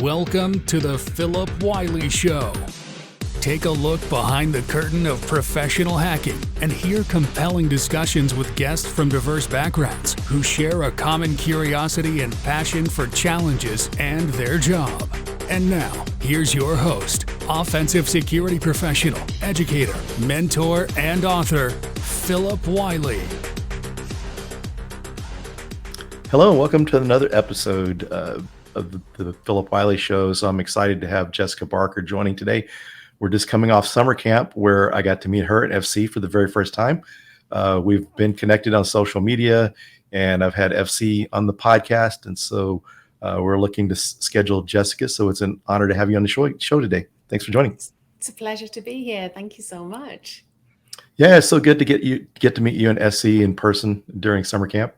Welcome to the Phillip Wylie Show. Take a look behind the curtain of professional hacking and hear compelling discussions with guests from diverse backgrounds who share a common curiosity and passion for challenges and their job. And now, here's your host, offensive security professional, educator, mentor, and author, Phillip Wylie. Hello, and welcome to another episode of the Phillip Wylie Show. So I'm excited to have Jessica Barker joining today. We're just coming off summer camp where I got to meet her at FC for the very first time. We've been connected on social media, and I've had FC on the podcast. And so we're looking to schedule Jessica. So it's an honor to have you on the show today. Thanks for joining. It's a pleasure to be here. Thank you so much. Yeah, it's so good to get to meet you and SC in person during summer camp.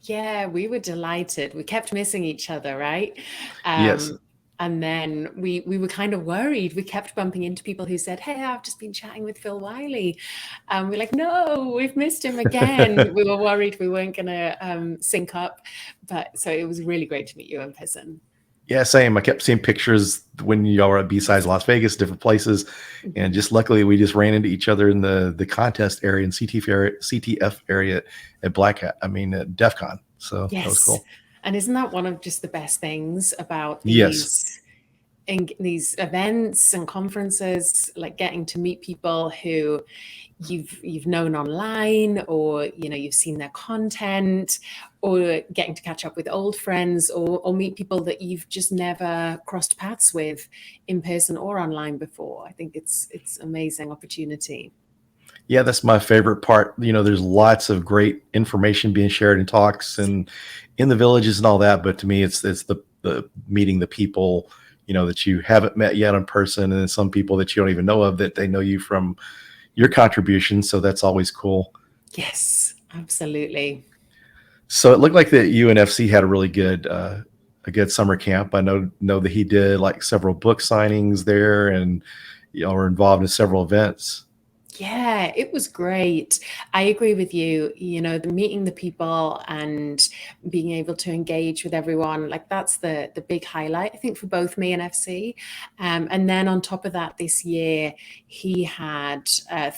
Yeah, we were delighted. We kept missing each other, right? Yes. And then we were kind of worried. We kept bumping into people who said, "Hey, I've just been chatting with Phil Wylie." We're like, "No, we've missed him again." We were worried we weren't going to sync up. But so it was really great to meet you in person. Yeah, same. I kept seeing pictures when y'all were at B-Sides Las Vegas, different places. And just luckily, we just ran into each other in the contest area and CTF area at DEFCON. So yes. That was cool. And isn't that one of just the best things about these events and conferences, like getting to meet people who you've known online, or you've seen their content, or getting to catch up with old friends, or meet people that you've just never crossed paths with in person or online before. I think it's amazing opportunity. Yeah, that's my favorite part. There's lots of great information being shared in talks and in the villages and all that. But to me, it's the meeting the people, that you haven't met yet in person, and some people that you don't even know of that they know you from your contribution. So that's always cool. Yes, absolutely. So it looked like that you and FC had a really good summer camp. I know that he did like several book signings there, and y'all were involved in several events. Yeah, it was great. I agree with you. The meeting the people and being able to engage with everyone, like that's the big highlight, I think, for both me and FC. And then on top of that, this year, he had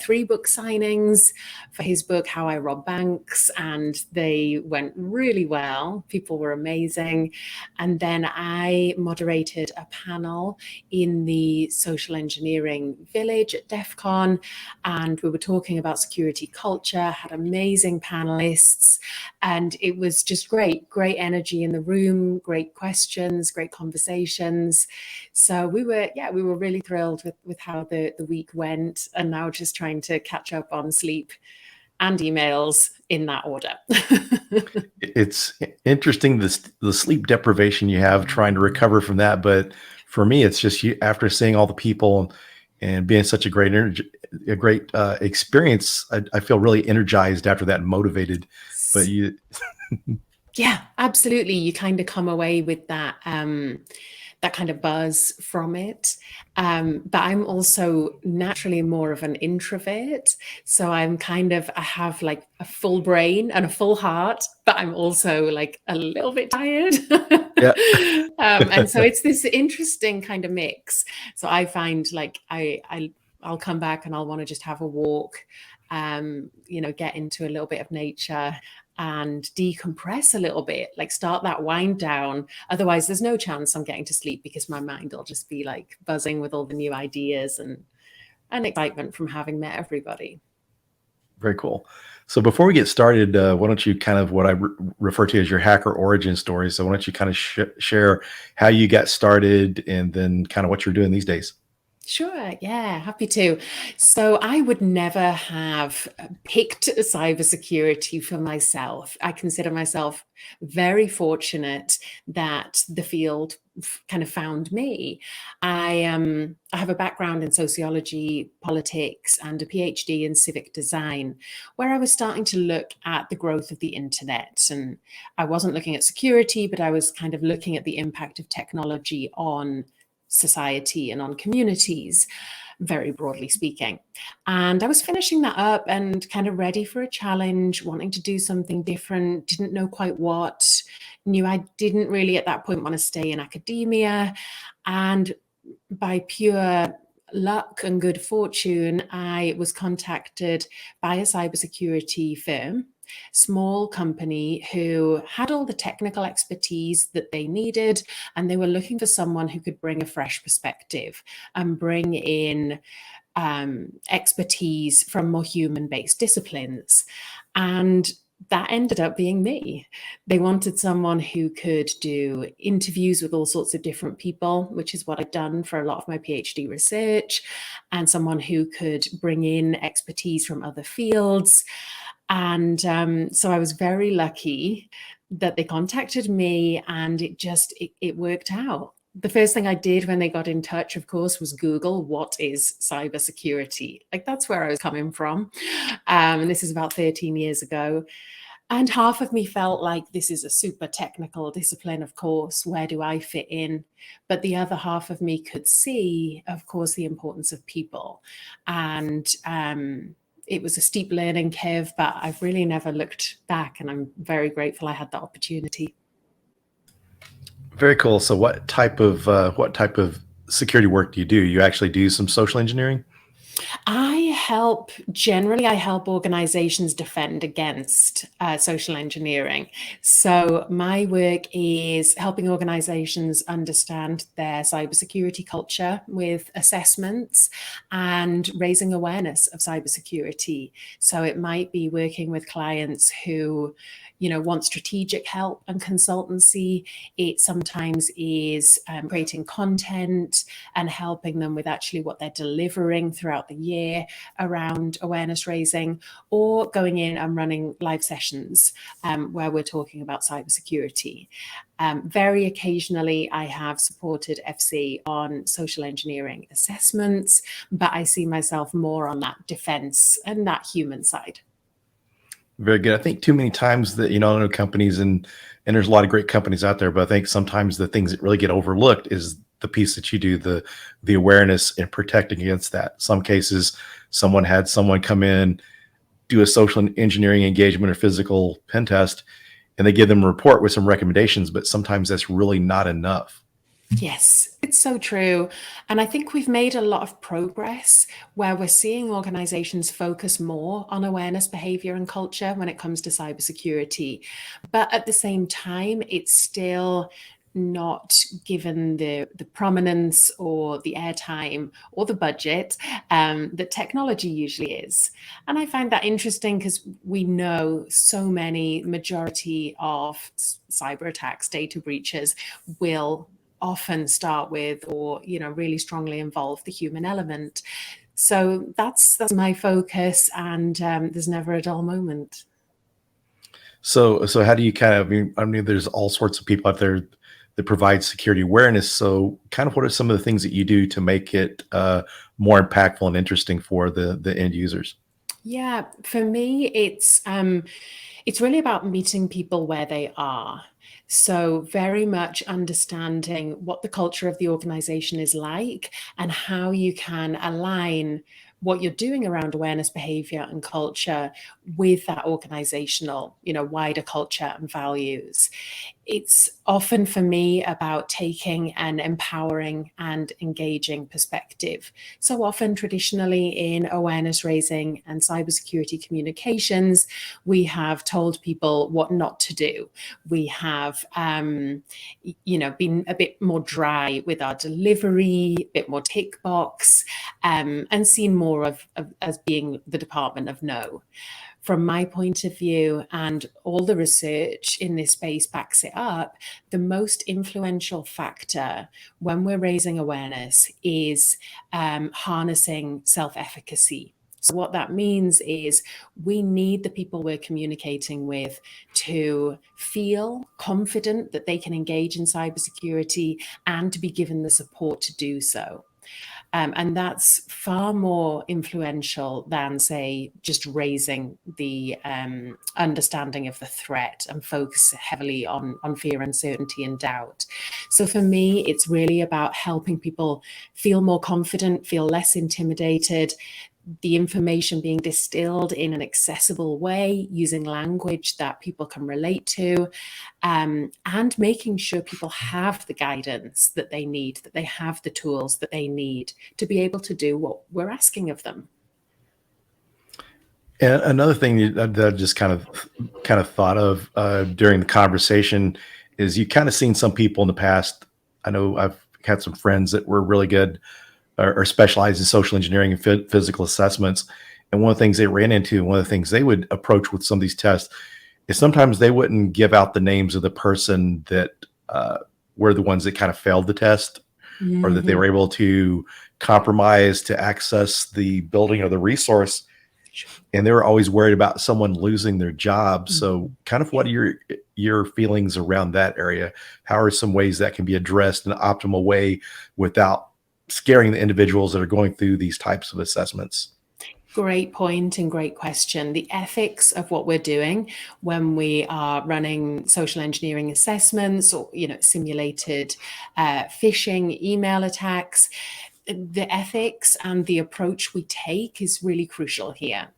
3 book signings for his book, How I Rob Banks, and they went really well. People were amazing. And then I moderated a panel in the social engineering village at DEFCON. And we were talking about security culture, had amazing panelists, and it was just great energy in the room, great questions, great conversations. So we were really thrilled with how the week went, and now just trying to catch up on sleep and emails in that order. It's interesting, the sleep deprivation you have trying to recover from that. But for me, it's just after seeing all the people and being such a great experience, I feel really energized after that and motivated. But you, yeah, absolutely. You kind of come away with that kind of buzz from it. But I'm also naturally more of an introvert. So I have like a full brain and a full heart, but I'm also like a little bit tired. Yeah. And so it's this interesting kind of mix. So I find like I'll come back and I'll want to just have a walk, get into a little bit of nature and decompress a little bit, like start that wind down. Otherwise, there's no chance I'm getting to sleep because my mind will just be like buzzing with all the new ideas and excitement from having met everybody. Very cool. So before we get started, why don't you kind of what I refer to as your hacker origin story. So why don't you kind of share how you got started and then kind of what you're doing these days? Sure. Yeah, happy to. So I would never have picked cybersecurity for myself. I consider myself very fortunate that the field kind of found me. I have a background in sociology, politics, and a PhD in civic design, where I was starting to look at the growth of the internet. And I wasn't looking at security, but I was kind of looking at the impact of technology on society and on communities, very broadly speaking. And I was finishing that up and kind of ready for a challenge, wanting to do something different, didn't know quite what, knew I didn't really at that point want to stay in academia. And by pure luck and good fortune, I was contacted by a cybersecurity firm, small company, who had all the technical expertise that they needed, and they were looking for someone who could bring a fresh perspective and bring in expertise from more human-based disciplines. And that ended up being me. They wanted someone who could do interviews with all sorts of different people, which is what I've done for a lot of my PhD research, and someone who could bring in expertise from other fields. And so I was very lucky that they contacted me, and it worked out. The first thing I did when they got in touch, of course, was Google, what is cybersecurity? Like, that's where I was coming from. And this is about 13 years ago. And half of me felt like this is a super technical discipline, of course, where do I fit in? But the other half of me could see, of course, the importance of people. And it was a steep learning curve, but I've really never looked back, and I'm very grateful I had that opportunity. Very cool. So what type of security work do? You actually do some social engineering? I help organizations defend against social engineering. So my work is helping organizations understand their cybersecurity culture with assessments and raising awareness of cybersecurity. So it might be working with clients who want strategic help and consultancy. It sometimes is creating content and helping them with actually what they're delivering throughout the year around awareness raising, or going in and running live sessions where we're talking about cybersecurity. Very occasionally, I have supported FC on social engineering assessments, but I see myself more on that defense and that human side. Very good. I think too many times that, I know companies and there's a lot of great companies out there, but I think sometimes the things that really get overlooked is the piece that you do, the awareness and protecting against that. Some cases, someone had someone come in, do a social engineering engagement or physical pen test, and they give them a report with some recommendations, but sometimes that's really not enough. Yes, it's so true. And I think we've made a lot of progress where we're seeing organizations focus more on awareness, behavior, and culture when it comes to cybersecurity. But at the same time, it's still not given the prominence or the airtime or the budget that technology usually is. And I find that interesting because we know so many, majority of cyber attacks, data breaches will often start with, or really strongly involve the human element. So that's my focus, and there's never a dull moment. So how do you I mean, there's all sorts of people out there that provide security awareness. So kind of what are some of the things that you do to make it more impactful and interesting for the end users? Yeah, for me, it's really about meeting people where they are. So very much understanding what the culture of the organization is like and how you can align what you're doing around awareness, behavior, and culture with that organizational, wider culture and values. It's often for me about taking an empowering and engaging perspective. So often traditionally in awareness raising and cybersecurity communications, we have told people what not to do. We have, been a bit more dry with our delivery, a bit more tick box, and seen more of as being the department of no. From my point of view, and all the research in this space backs it up, the most influential factor when we're raising awareness is harnessing self-efficacy. So what that means is we need the people we're communicating with to feel confident that they can engage in cybersecurity and to be given the support to do so. And that's far more influential than, say, just raising the understanding of the threat and focus heavily on fear, uncertainty, and doubt. So for me, it's really about helping people feel more confident, feel less intimidated, the information being distilled in an accessible way, using language that people can relate to, and making sure people have the guidance that they need, that they have the tools that they need to be able to do what we're asking of them. And another thing that I just kind of thought of during the conversation is you kind of seen some people in the past. I know I've had some friends that were really good or specialized in social engineering and physical assessments. And one of the things they ran into, one of the things they would approach with some of these tests is sometimes they wouldn't give out the names of the person that were the ones that kind of failed the test, or that they were able to compromise to access the building or the resource. And they were always worried about someone losing their job. So kind of what are your feelings around that area? How are some ways that can be addressed in an optimal way without scaring the individuals that are going through these types of assessments? Great point and great question. The ethics of what we're doing when we are running social engineering assessments or, simulated phishing, email attacks, the ethics and the approach we take is really crucial here.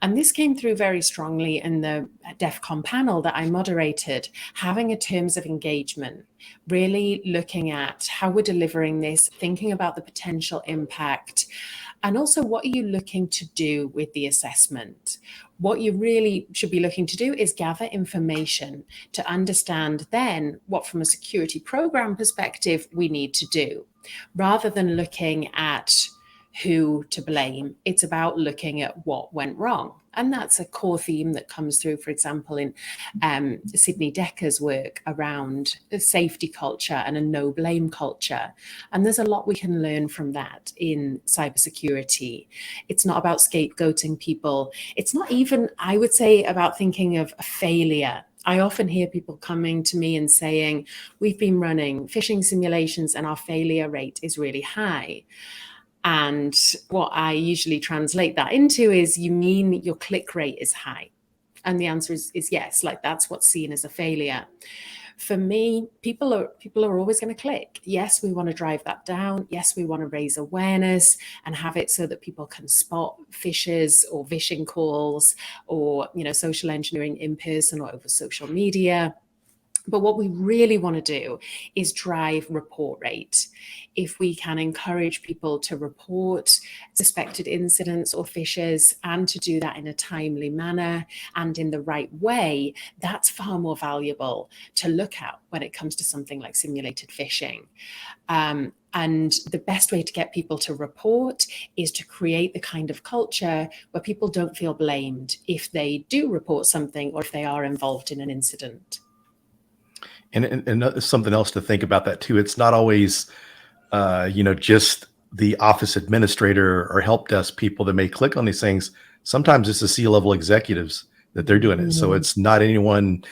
And this came through very strongly in the DEFCON panel that I moderated, having a terms of engagement, really looking at how we're delivering this, thinking about the potential impact, and also what are you looking to do with the assessment? What you really should be looking to do is gather information to understand then what, from a security program perspective, we need to do, rather than looking at who to blame. It's about looking at what went wrong. And that's a core theme that comes through, for example, in Sidney Decker's work around a safety culture and a no blame culture. And there's a lot we can learn from that in cybersecurity. It's not about scapegoating people. It's not even, I would say, about thinking of a failure. I often hear people coming to me and saying, we've been running phishing simulations and our failure rate is really high. And what I usually translate that into is, you mean your click rate is high? And the answer is yes, like that's what's seen as a failure. For me, people are always going to click. Yes, we want to drive that down. Yes, we want to raise awareness and have it so that people can spot phishers or phishing calls or, social engineering in person or over social media. But what we really want to do is drive report rate. If we can encourage people to report suspected incidents or phishers, and to do that in a timely manner and in the right way, that's far more valuable to look at when it comes to something like simulated phishing. And the best way to get people to report is to create the kind of culture where people don't feel blamed if they do report something or if they are involved in an incident. And something else to think about that too. It's not always, just the office administrator or help desk people that may click on these things. Sometimes it's the C-level executives that they're doing it. So it's not anyone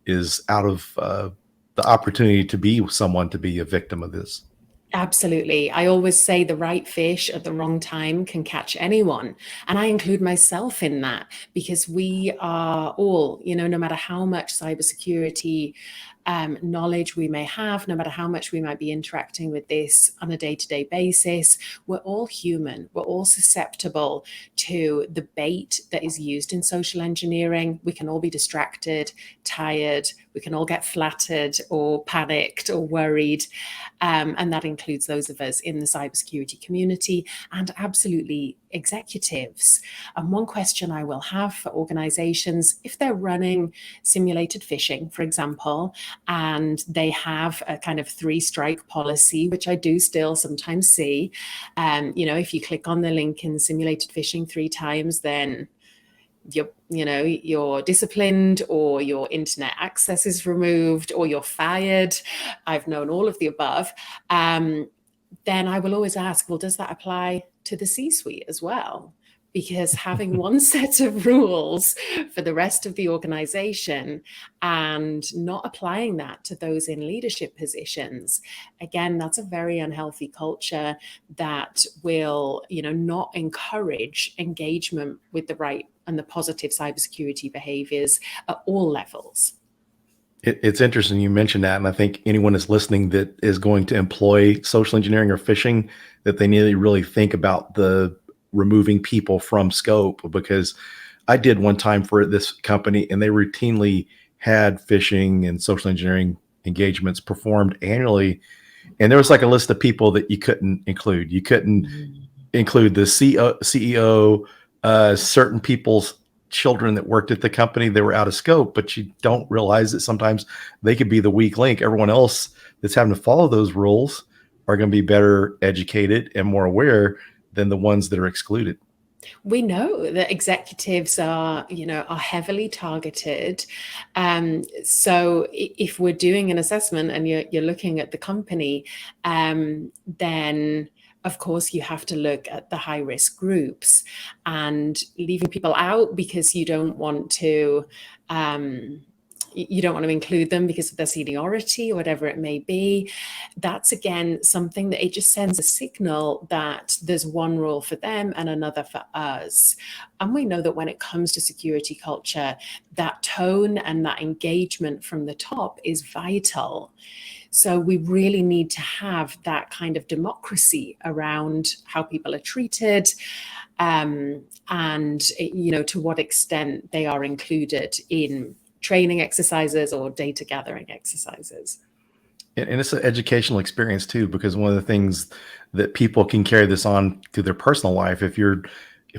is out of the opportunity to be someone to be a victim of this. Absolutely. I always say the right fish at the wrong time can catch anyone. And I include myself in that, because we are all, no matter how much cybersecurity knowledge we may have, no matter how much we might be interacting with this on a day-to-day basis, we're all human. We're all susceptible to the bait that is used in social engineering. We can all be distracted, tired. We can all get flattered or panicked or worried. And that includes those of us in the cybersecurity community and absolutely executives. And one question I will have for organizations, if they're running simulated phishing, for example, and they have a kind of 3-strike policy, which I do still sometimes see, if you click on the link in simulated phishing 3 times, then you're disciplined, or your internet access is removed, or you're fired. I've known all of the above. Then I will always ask, well, does that apply to the C-suite as well? Because having one set of rules for the rest of the organization and not applying that to those in leadership positions, again, that's a very unhealthy culture that will, not encourage engagement with the right and the positive cybersecurity behaviors at all levels. It's interesting you mentioned that, and I think anyone that's listening that is going to employ social engineering or phishing, that they need to really think about the removing people from scope, because I did one time for this company and they routinely had phishing and social engineering engagements performed annually. And there was like a list of people that you couldn't include. You couldn't include the CEO, certain people's children that worked at the company. They were out of scope, but you don't realize that sometimes they could be the weak link. Everyone else that's having to follow those rules are going to be better educated and more aware than the ones that are excluded. We know that executives are heavily targeted. So if we're doing an assessment and you're looking at the company, then of course you have to look at the high risk groups, and leaving people out because you don't want to include them because of their seniority or whatever it may be. That's again something that it just sends a signal that there's one rule for them and another for us. And we know that when it comes to security culture, that tone and that engagement from the top is vital. So we really need to have that kind of democracy around how people are treated, and to what extent they are included in training exercises or data gathering exercises. And it's an educational experience too, because one of the things that people can carry this on to their personal life, if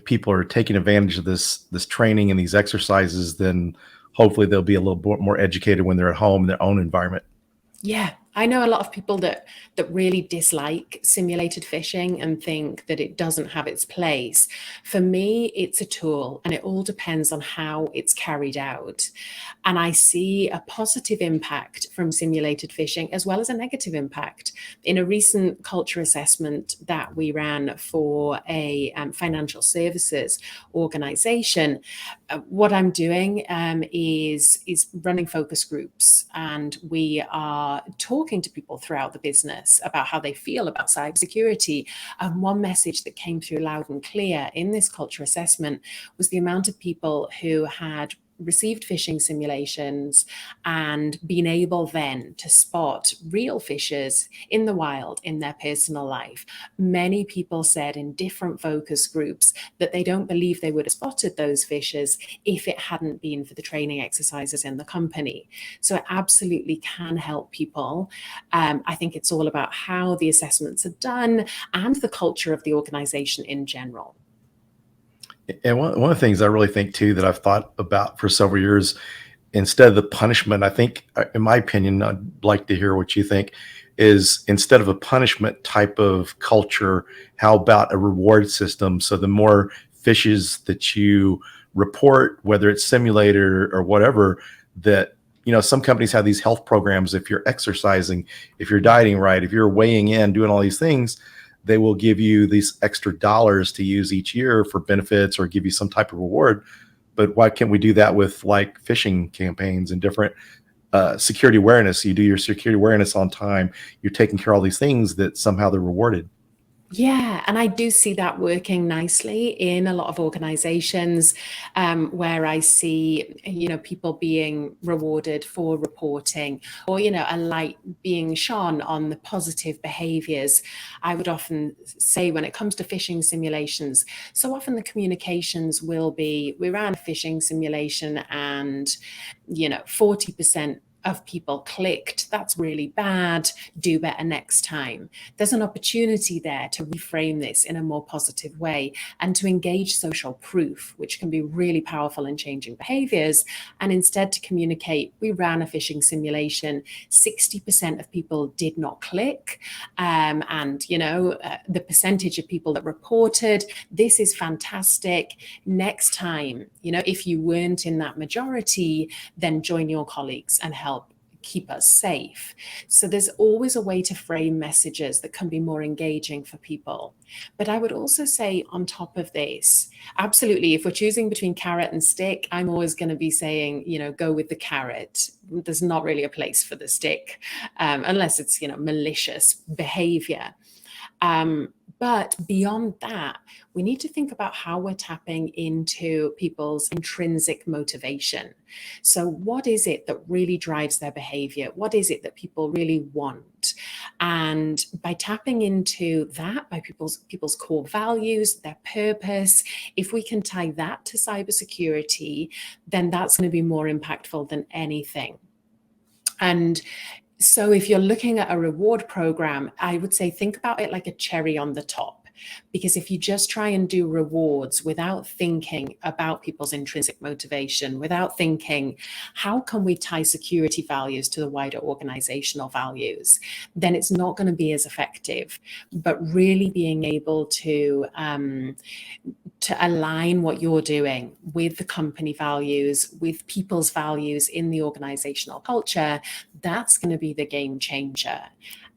people are taking advantage of this training and these exercises, then hopefully they'll be a little bit more educated when they're at home in their own environment. Yeah, I know a lot of people that really dislike simulated phishing and think that it doesn't have its place. For me, it's a tool, and it all depends on how it's carried out. And I see a positive impact from simulated phishing as well as a negative impact. In a recent culture assessment that we ran for a financial services organization, what I'm doing is running focus groups, and we are talking to people throughout the business about how they feel about cybersecurity. And one message that came through loud and clear in this culture assessment was the amount of people who had received phishing simulations and been able then to spot real phishers in the wild in their personal life. Many people said in different focus groups that they don't believe they would have spotted those phishers if it hadn't been for the training exercises in the company. So it absolutely can help people. I think it's all about how the assessments are done and the culture of the organization in general. And one of the things I really think too that I've thought about for several years, instead of the punishment, I think, in my opinion, I'd like to hear what you think, is instead of a punishment type of culture, how about a reward system? So the more fishes that you report, whether it's simulated or whatever, that, some companies have these health programs. If you're exercising, if you're dieting right, if you're weighing in, doing all these things, they will give you these extra dollars to use each year for benefits or give you some type of reward. But why can't we do that with like phishing campaigns and different security awareness? You do your security awareness on time, you're taking care of all these things that somehow they're rewarded. Yeah, and I do see that working nicely in a lot of organizations, where I see, people being rewarded for reporting, or, a light being shone on the positive behaviors. I would often say when it comes to phishing simulations, so often the communications will be, we ran a phishing simulation and, 40% of people clicked. That's really bad. Do better next time. There's an opportunity there to reframe this in a more positive way and to engage social proof, which can be really powerful in changing behaviors. And instead to communicate, we ran a phishing simulation, 60% of people did not click. The percentage of people that reported, this is fantastic. Next time, if you weren't in that majority, then join your colleagues and help keep us safe. So there's always a way to frame messages that can be more engaging for people. But I would also say on top of this, absolutely, if we're choosing between carrot and stick, I'm always going to be saying, go with the carrot. There's not really a place for the stick, unless it's, malicious behavior. But beyond that, we need to think about how we're tapping into people's intrinsic motivation. So what is it that really drives their behavior? What is it that people really want? And by tapping into that, by people's core values, their purpose, if we can tie that to cybersecurity, then that's going to be more impactful than anything. And so if you're looking at a reward program, I would say think about it like a cherry on the top. Because if you just try and do rewards without thinking about people's intrinsic motivation, without thinking, how can we tie security values to the wider organizational values, then it's not going to be as effective. But really being able to align what you're doing with the company values, with people's values in the organizational culture, that's going to be the game changer.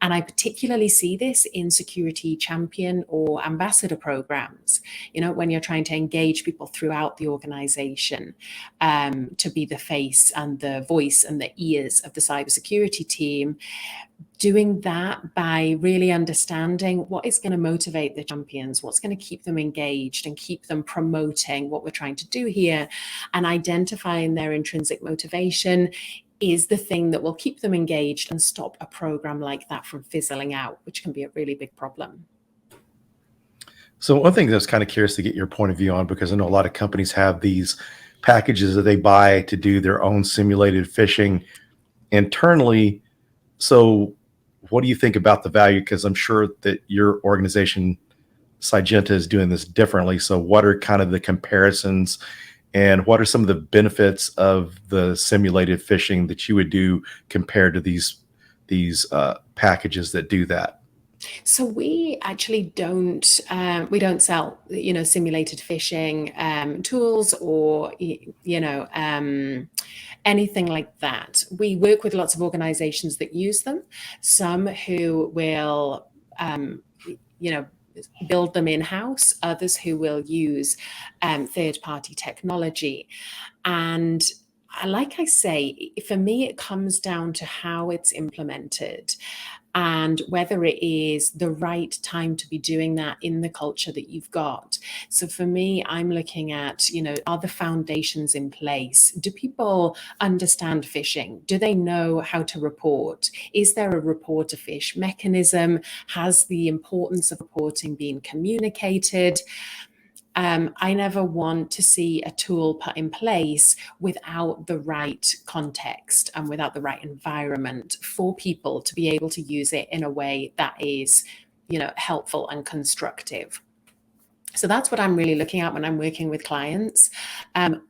And I particularly see this in security champion or ambassador programs, when you're trying to engage people throughout the organization to be the face and the voice and the ears of the cybersecurity team. Doing that by really understanding what is going to motivate the champions, what's going to keep them engaged and keep them promoting what we're trying to do here, and identifying their intrinsic motivation is the thing that will keep them engaged and stop a program like that from fizzling out, which can be a really big problem. So one thing that I was kind of curious to get your point of view on, because I know a lot of companies have these packages that they buy to do their own simulated phishing internally. So what do you think about the value? Because I'm sure that your organization, Cygenta, is doing this differently. So what are kind of the comparisons, and what are some of the benefits of the simulated phishing that you would do compared to these packages that do that? So we actually don't sell simulated phishing tools or anything like that. We work with lots of organizations that use them, some who will build them in-house, others who will use third-party technology. And like I say, for me, it comes down to how it's implemented and whether it is the right time to be doing that in the culture that you've got. So for me, I'm looking at, are the foundations in place? Do people understand phishing? Do they know how to report? Is there a report to phish mechanism? Has the importance of reporting been communicated? I never want to see a tool put in place without the right context and without the right environment for people to be able to use it in a way that is, helpful and constructive. So that's what I'm really looking at when I'm working with clients.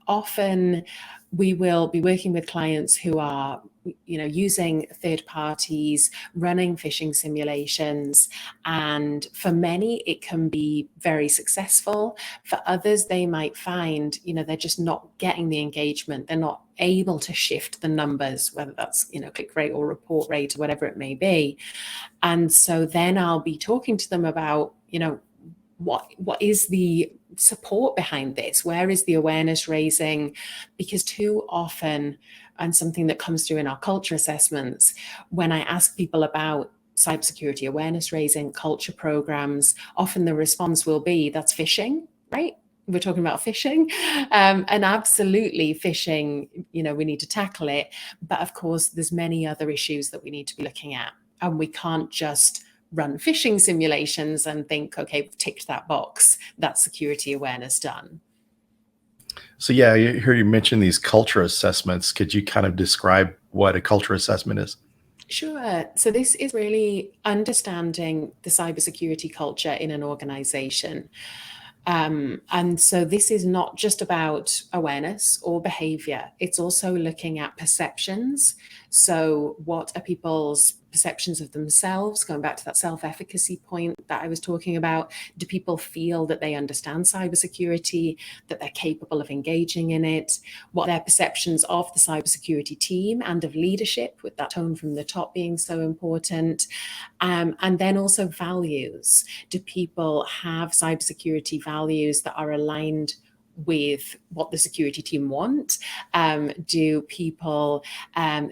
Often we will be working with clients who are, using third parties, running phishing simulations. And for many, it can be very successful. For others, they might find, they're just not getting the engagement. They're not able to shift the numbers, whether that's, click rate or report rate or whatever it may be. And so then I'll be talking to them about, what is the support behind this? Where is the awareness raising? Because too often, and something that comes through in our culture assessments, when I ask people about cybersecurity awareness raising, culture programs, often the response will be, that's phishing, right? We're talking about phishing, and absolutely phishing, we need to tackle it. But of course, there's many other issues that we need to be looking at. And we can't just run phishing simulations and think, okay, we've ticked that box, that's security awareness done. So yeah, I hear you mention these culture assessments. Could you kind of describe what a culture assessment is? Sure. So this is really understanding the cybersecurity culture in an organization. And so this is not just about awareness or behavior. It's also looking at perceptions. So what are people's perceptions of themselves? Going back to that self-efficacy point that I was talking about, do people feel that they understand cybersecurity, that they're capable of engaging in it? What are their perceptions of the cybersecurity team and of leadership, with that tone from the top being so important? And then also values. Do people have cybersecurity values that are aligned with what the security team want? Do people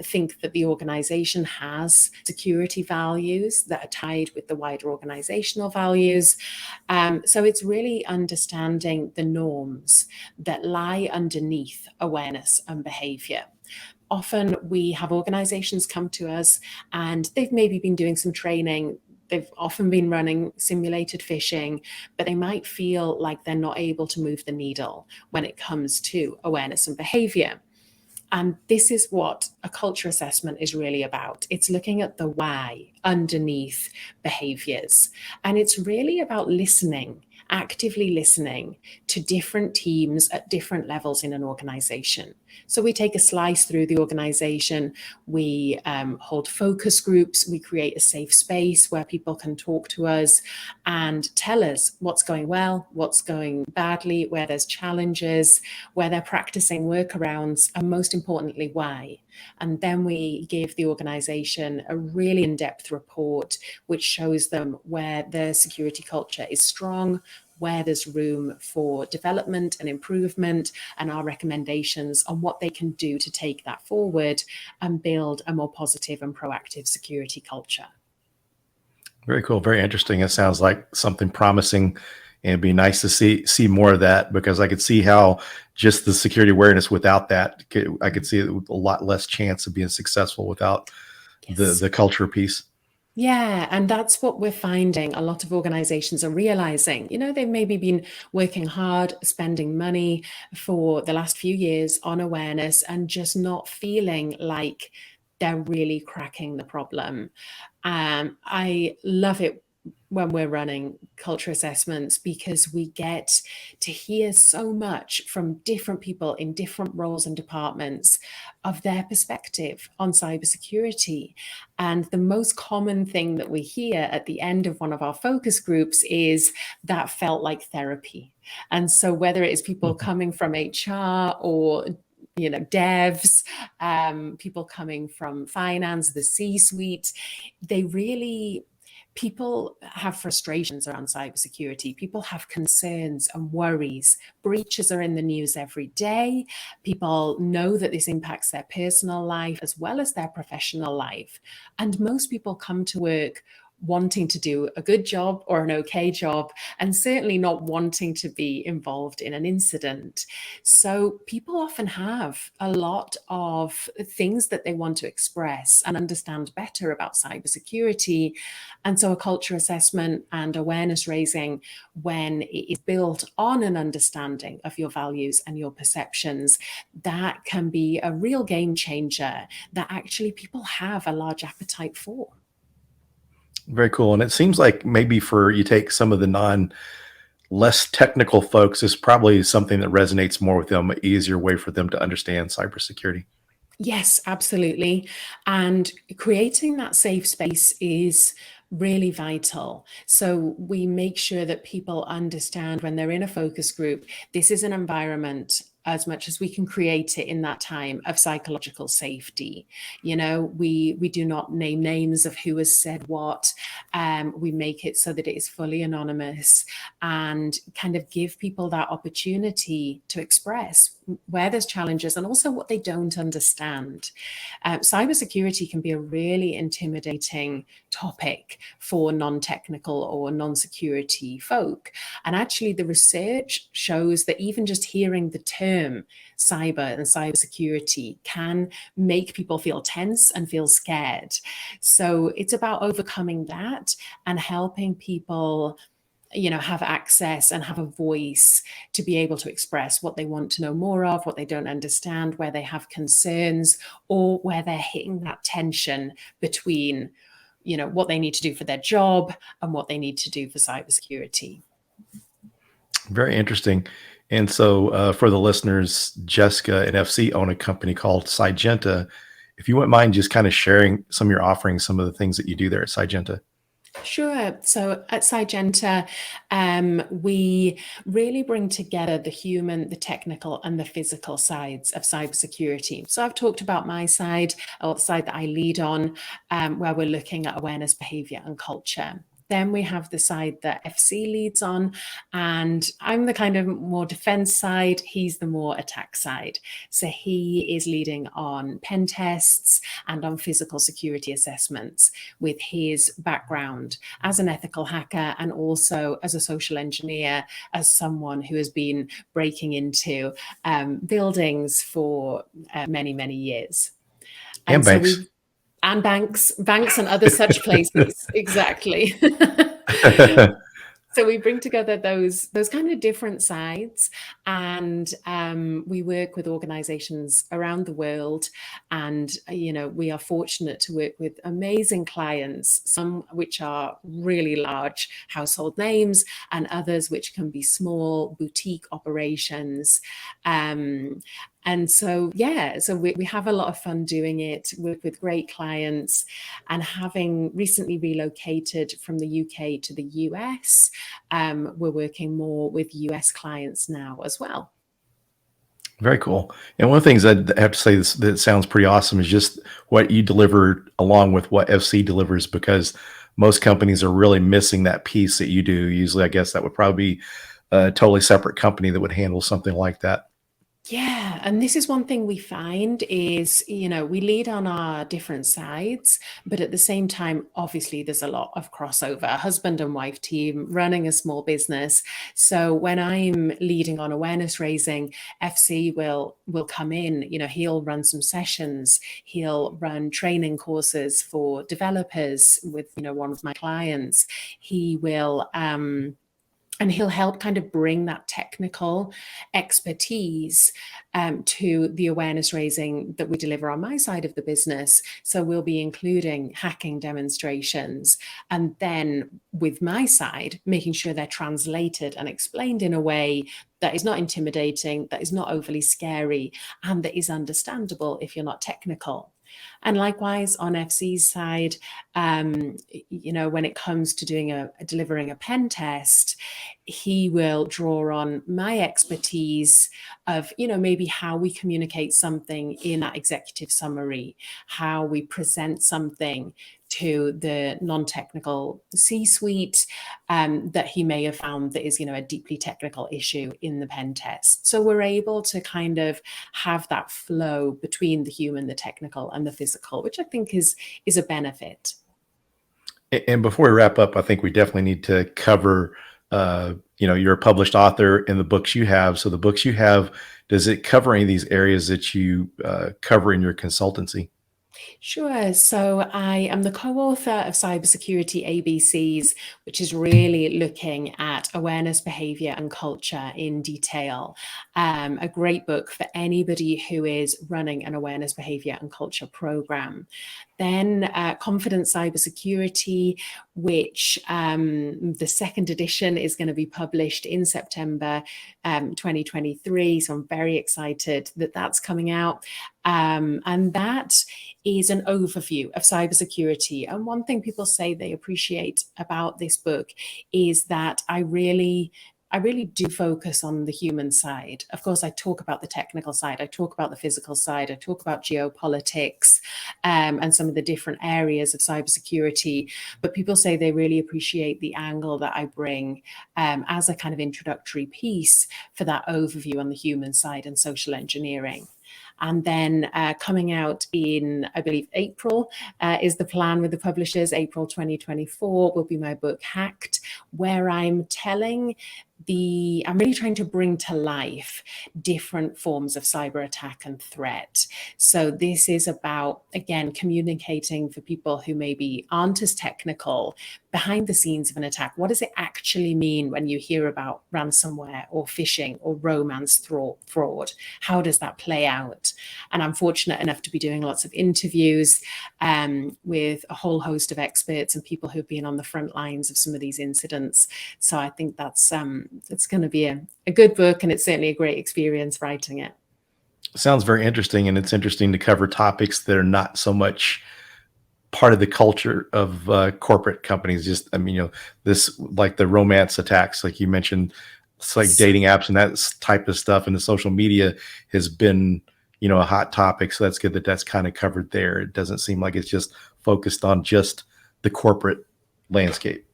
think that the organization has security values that are tied with the wider organizational values? So it's really understanding the norms that lie underneath awareness and behavior. often we have organizations come to us and they've maybe been doing some training. They've often been running simulated phishing, but they might feel like they're not able to move the needle when it comes to awareness and behavior. And this is what a culture assessment is really about. It's looking at the why underneath behaviors. And it's really about listening, actively listening to different teams at different levels in an organization. So we take a slice through the organization, we hold focus groups, we create a safe space where people can talk to us and tell us what's going well, what's going badly, where there's challenges, where they're practicing workarounds, and most importantly, why. And then we give the organization a really in-depth report which shows them where their security culture is strong, where there's room for development and improvement, and our recommendations on what they can do to take that forward and build a more positive and proactive security culture. Very cool. Very interesting. It sounds like something promising, and it'd be nice to see more of that, because I could see how just the security awareness without that, I could see a lot less chance of being successful without the culture piece. Yeah, and that's what we're finding. A lot of organizations are realizing, they've maybe been working hard, spending money for the last few years on awareness and just not feeling like they're really cracking the problem. I love it when we're running culture assessments, because we get to hear so much from different people in different roles and departments of their perspective on cybersecurity. And the most common thing that we hear at the end of one of our focus groups is that felt like therapy. And so whether it is people coming from HR or devs, people coming from finance, the C-suite, people have frustrations around cybersecurity. People have concerns and worries. Breaches are in the news every day. People know that this impacts their personal life as well as their professional life. And most people come to work wanting to do a good job or an okay job, and certainly not wanting to be involved in an incident. So people often have a lot of things that they want to express and understand better about cybersecurity. And so a culture assessment and awareness raising, when it is built on an understanding of your values and your perceptions, that can be a real game changer that actually people have a large appetite for. Very cool. And it seems like maybe you take some of the less technical folks, is probably something that resonates more with them, an easier way for them to understand cybersecurity. Yes, absolutely. And creating that safe space is really vital. So we make sure that people understand when they're in a focus group, this is an environment, as much as we can create it in that time, of psychological safety. We do not name names of who has said what. We make it so that it is fully anonymous and kind of give people that opportunity to express where there's challenges and also what they don't understand. Cybersecurity can be a really intimidating topic for non-technical or non-security folk. And actually the research shows that even just hearing the term cyber and cybersecurity can make people feel tense and feel scared. So it's about overcoming that and helping people have access and have a voice to be able to express what they want to know more of, what they don't understand, where they have concerns, or where they're hitting that tension between, what they need to do for their job and what they need to do for cybersecurity. Very interesting. And so for the listeners, Jessica and FC own a company called Cygenta. If you wouldn't mind just kind of sharing some of your offerings, some of the things that you do there at Cygenta. Sure. So at Cygenta, we really bring together the human, the technical, and the physical sides of cybersecurity. So I've talked about my side, or the side that I lead on, where we're looking at awareness, behavior, and culture. Then we have the side that FC leads on, and I'm the kind of more defense side. He's the more attack side. So he is leading on pen tests and on physical security assessments with his background as an ethical hacker and also as a social engineer, as someone who has been breaking into buildings for many, many years. And so banks. and banks and other such places. Exactly. So we bring together those kind of different sides, and we work with organizations around the world. And we are fortunate to work with amazing clients, some which are really large household names, and others which can be small boutique operations. And so, so we have a lot of fun doing it with great clients. And having recently relocated from the UK to the US, we're working more with US clients now as well. Very cool. And one of the things I have to say that sounds pretty awesome is just what you deliver along with what FC delivers, because most companies are really missing that piece that you do. Usually, I guess that would probably be a totally separate company that would handle something like that. Yeah, and this is one thing we find is, we lead on our different sides, but at the same time, obviously, there's a lot of crossover. Husband and wife team running a small business. So when I'm leading on awareness raising, FC will come in. He'll run some sessions. He'll run training courses for developers with one of my clients. He will. And he'll help kind of bring that technical expertise to the awareness raising that we deliver on my side of the business. So we'll be including hacking demonstrations, and then with my side, making sure they're translated and explained in a way that is not intimidating, that is not overly scary, and that is understandable if you're not technical. And likewise on FC's side, when it comes to delivering a pen test, he will draw on my expertise of, maybe how we communicate something in that executive summary, how we present something to the non-technical C-suite that he may have found that is, a deeply technical issue in the pen test. So we're able to kind of have that flow between the human, the technical, and the physical, which I think is a benefit. And before we wrap up, I think we definitely need to cover, you're a published author in the books you have. So the books you have, does it cover any of these areas that you cover in your consultancy? Sure. So I am the co-author of Cybersecurity ABCs, which is really looking at awareness, behavior, and culture in detail. A great book for anybody who is running an awareness, behavior, and culture program. Then Confident Cybersecurity, which the second edition is going to be published in September 2023. So I'm very excited that that's coming out. And that is an overview of cybersecurity. And one thing people say they appreciate about this book is that I really do focus on the human side. Of course, I talk about the technical side, I talk about the physical side, I talk about geopolitics and some of the different areas of cybersecurity. But people say they really appreciate the angle that I bring as a kind of introductory piece for that overview on the human side and social engineering. And then coming out in, I believe, April is the plan with the publishers. April 2024 will be my book Hacked, where I'm really trying to bring to life different forms of cyber attack and threat. So this is about, again, communicating for people who maybe aren't as technical behind the scenes of an attack. What does it actually mean when you hear about ransomware or phishing or romance fraud? How does that play out? And I'm fortunate enough to be doing lots of interviews with a whole host of experts and people who've been on the front lines of some of these incidents. So I think that's it's going to be a good book, and it's certainly a great experience writing it. Sounds very interesting, and it's interesting to cover topics that are not so much part of the culture of corporate companies. Just, this, like the romance attacks, like you mentioned, it's like dating apps and that type of stuff, and the social media has been, a hot topic. So that's good that that's kind of covered there. It doesn't seem like it's just focused on just the corporate landscape.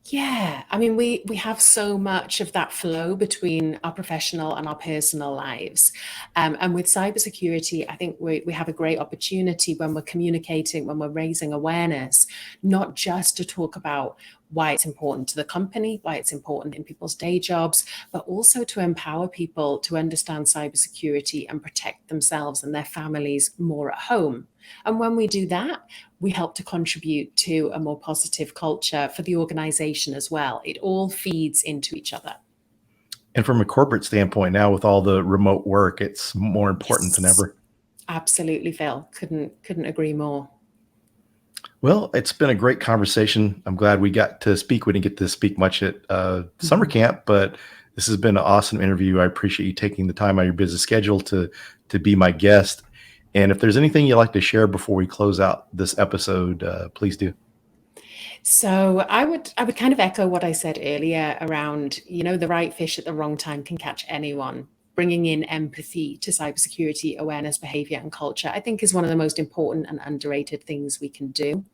Yeah, I mean, we have so much of that flow between our professional and our personal lives. And with cybersecurity, I think we have a great opportunity when we're communicating, when we're raising awareness, not just to talk about why it's important to the company, why it's important in people's day jobs, but also to empower people to understand cybersecurity and protect themselves and their families more at home. And when we do that, we help to contribute to a more positive culture for the organization as well. It all feeds into each other. And from a corporate standpoint now, with all the remote work, it's more important than ever. Absolutely, Phil. Couldn't agree more. Well, it's been a great conversation. I'm glad we got to speak. We didn't get to speak much at summer camp, but this has been an awesome interview. I appreciate you taking the time out of your busy schedule to be my guest. And if there's anything you'd like to share before we close out this episode, please do. So I would kind of echo what I said earlier around, the right fish at the wrong time can catch anyone. Bringing in empathy to cybersecurity awareness, behavior, and culture, I think is one of the most important and underrated things we can do.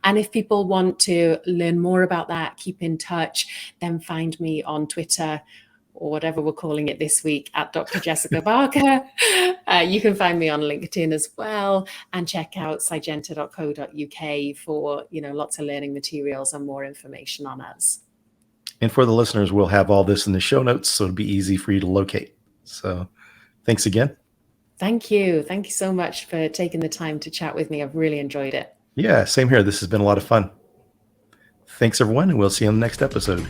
And if people want to learn more about that, keep in touch, then find me on Twitter, or whatever we're calling it this week, at Dr. Jessica Barker. You can find me on LinkedIn as well, and check out cygenta.co.uk for lots of learning materials and more information on us. And for the listeners, we'll have all this in the show notes, so it'll be easy for you to locate. So thanks again. Thank you. Thank you so much for taking the time to chat with me. I've really enjoyed it. Yeah, same here. This has been a lot of fun. Thanks, everyone, and we'll see you on the next episode.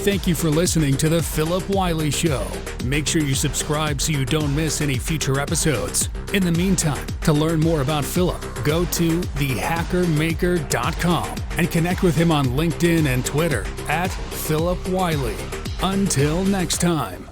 Thank you for listening to the Phillip Wylie Show. Make sure you subscribe so you don't miss any future episodes. In the meantime, to learn more about Phillip, go to thehackermaker.com and connect with him on LinkedIn and Twitter at Phillip Wylie. Until next time.